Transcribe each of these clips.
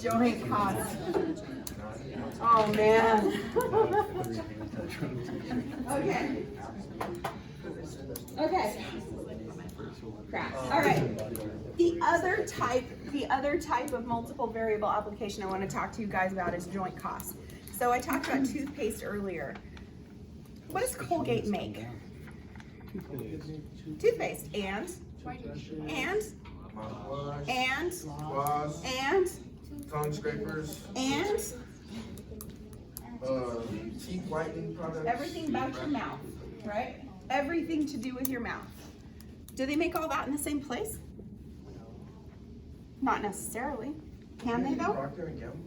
Joint cost. Oh, man. Okay. Okay. Crap. All right. The other type of multiple variable application I want to talk to you guys about is joint cost. So I talked about toothpaste earlier. What does Colgate make? Toothpaste. And tongue scrapers, and teeth whitening products. everything about your mouth, right? Everything to do with your mouth. Do they make all that in the same place? Not necessarily. Can they though? Procter and Gamble?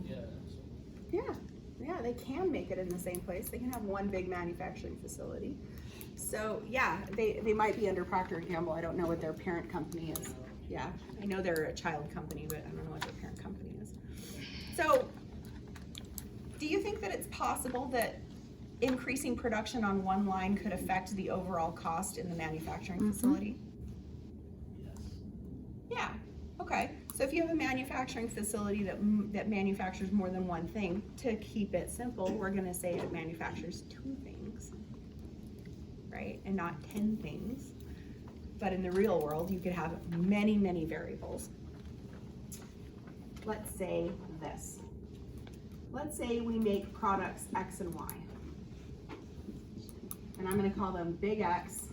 Yeah, they can make it in the same place. They can have one big manufacturing facility. So yeah, they might be under Procter and Gamble. I don't know what their parent company is. Yeah, I know they're a child company, but I don't know what their parent company is. So, do you think that it's possible that increasing production on one line could affect the overall cost in the manufacturing facility? Yeah, okay. So if you have a manufacturing facility that manufactures more than one thing, to keep it simple, we're gonna say it manufactures 2 things, right? And not 10 things. But in the real world, you could have many, many variables. Let's say this. Let's say we make products X and Y. And I'm gonna call them big X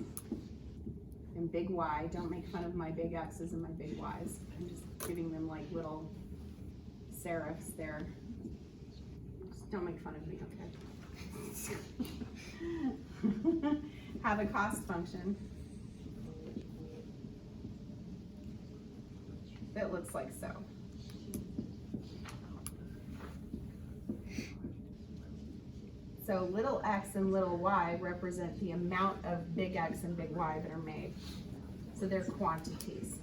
and big Y. Don't make fun of my big X's and my big Y's. I'm just giving them like little serifs there. Just don't make fun of me, okay? Have a cost function that looks like so. So little x and little y represent the amount of big X and big Y that are made. So they're quantities.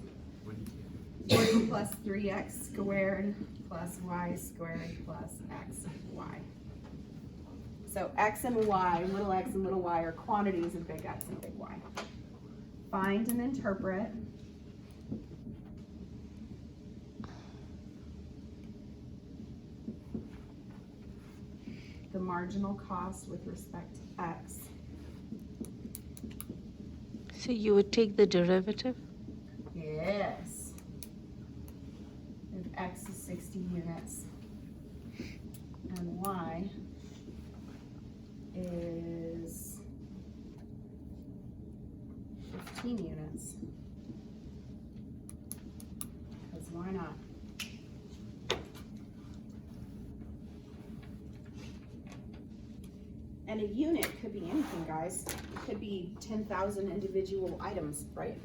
40 plus 3x squared plus y squared plus xy. So x and y, little x and little y, are quantities of big X and big Y. Find and interpret the marginal cost with respect to x. So you would take the derivative? Yes. If x is 60 units and y is 15 units. Because why not? And a unit could be anything, guys. It could be 10,000 individual items, right?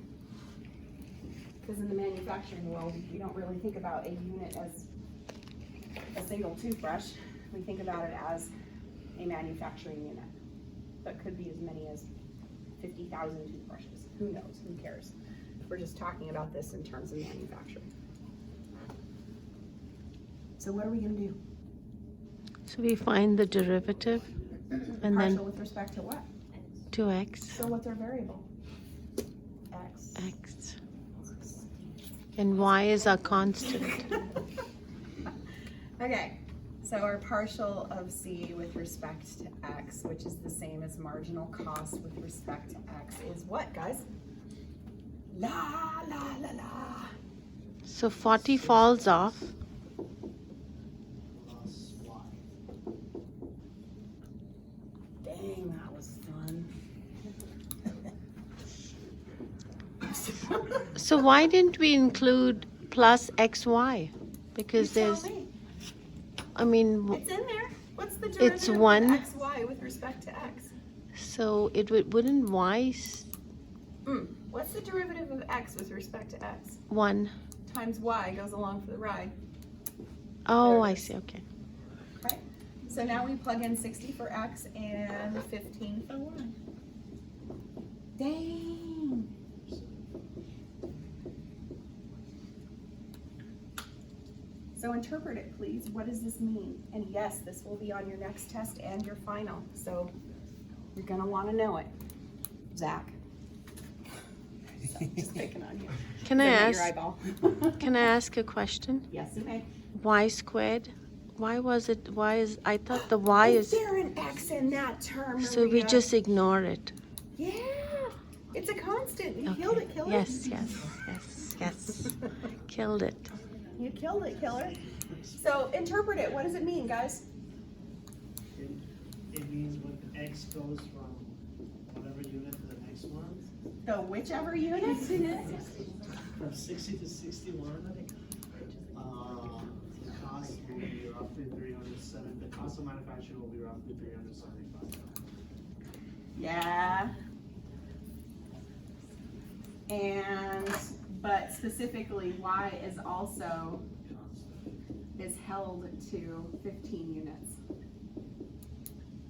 Because in the manufacturing world, we don't really think about a unit as a single toothbrush. We think about it as a manufacturing unit. But could be as many as 50,000 toothbrushes. Who knows? Who cares? We're just talking about this in terms of manufacturing. So what are we going to do? So we find the derivative and Partial then with respect to what? 2x, So what's our variable? X. x. And y is our constant. Okay, so our partial of c with respect to x, which is the same as marginal cost with respect to x, is what, guys? La, la, la, la. So 40 falls off. Dang, that was fun. So why didn't we include plus xy? Because You tell there's, me. I mean, It's in there. What's the derivative it's 1. of xy with respect to x? So it wouldn't y What's the derivative of x with respect to x? 1. Times y goes along for the ride. Oh, There it I is. see, okay. Okay, so now we plug in 60 for x and 15 for y. Dang. So interpret it, please. What does this mean? And yes, this will be on your next test and your final. So you're gonna wanna know it. Zach. So, just picking on you. Can I Your ask, eyeball. can I ask a question? Yes, you may. y squared? Why was it, why is, I thought the y Is is, there an X in that term, so we Maria? just ignore it. Yeah, it's a constant. You Okay. killed it, killer. Yes, yes, yes, yes. Killed it. You killed it, killer. So interpret it. What does it mean, guys? It means when X goes from whatever unit to the next one, The whichever unit? from 60 to 61, the cost will be roughly 307. The cost of manufacturing will be roughly 375. Yeah. But specifically, Y is also, is held to 15 units.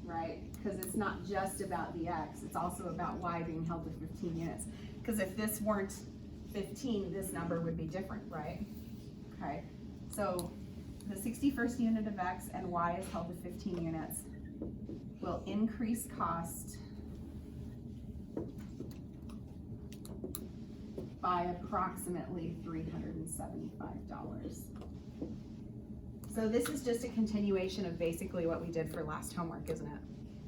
Right? Because it's not just about the X, it's also about Y being held to 15 units. Because if this weren't 15, this number would be different, right? Okay, so the 61st unit of X and Y is held to 15 units will increase cost by approximately $375. So this is just a continuation of basically what we did for last homework, isn't it?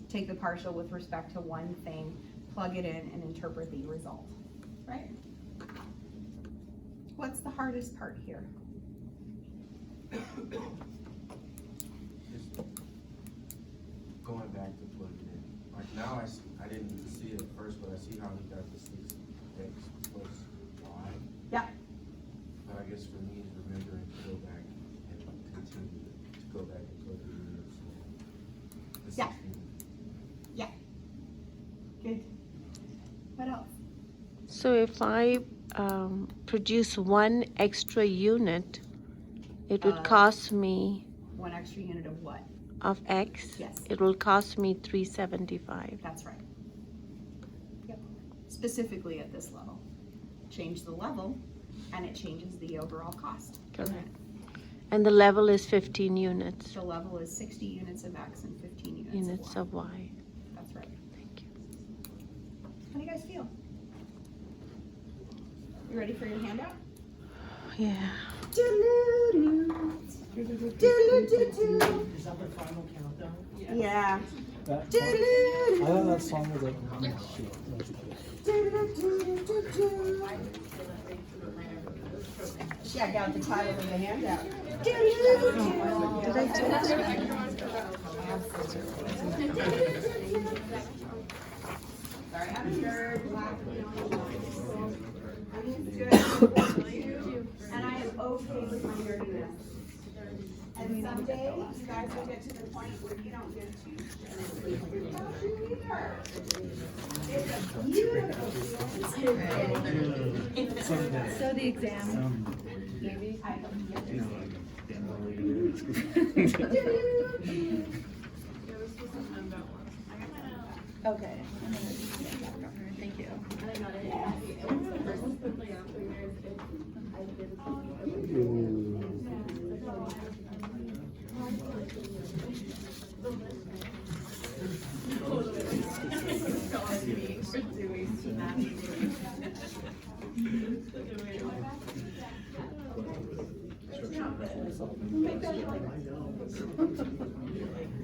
Take the partial with respect to one thing, plug it in, and interpret the result, right? What's the hardest part here? Just going back to plugging in. Like now I didn't see it at first, but I see how he got the 6x plus y. Yeah. But I guess for me, it's remembering to go back and continue to go back and plug the units. The Yeah. 60. Good. What else? So if I produce one extra unit, it would cost me, One extra unit of what? of X, Yes. it will cost me $375. That's right. Yep. Specifically at this level. Change the level, and it changes the overall cost. Correct. And the level is 15 units, The level is 60 units of X and 15 units units of Y. of Y. That's right. Thank you. How do you guys feel? You ready for your handout? Yeah. Doo-doo-doo. Doo-doo-doo-doo. Is that the final countdown? Yeah. That song, I thought that song was like, oh, shit. Doo-doo-doo-doo-doo. Yeah, I got the title of the handout. Did I do Sorry, I'm a nerd. I'm good. And I am okay with my nerdiness. And someday, you guys will get to the point where you don't give two shits. Don't you either. It's a beautiful feeling. So the exam, maybe? I don't give a Okay. Thank you.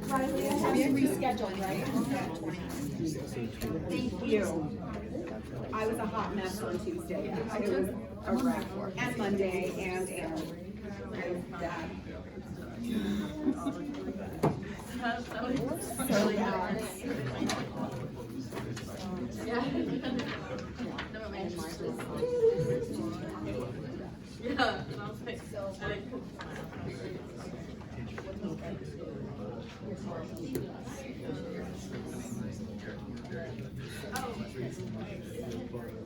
Riley, I have you rescheduled, right? Thank you. I was a hot mess on Tuesday. It was a wreck. And Monday and Dad. So bad.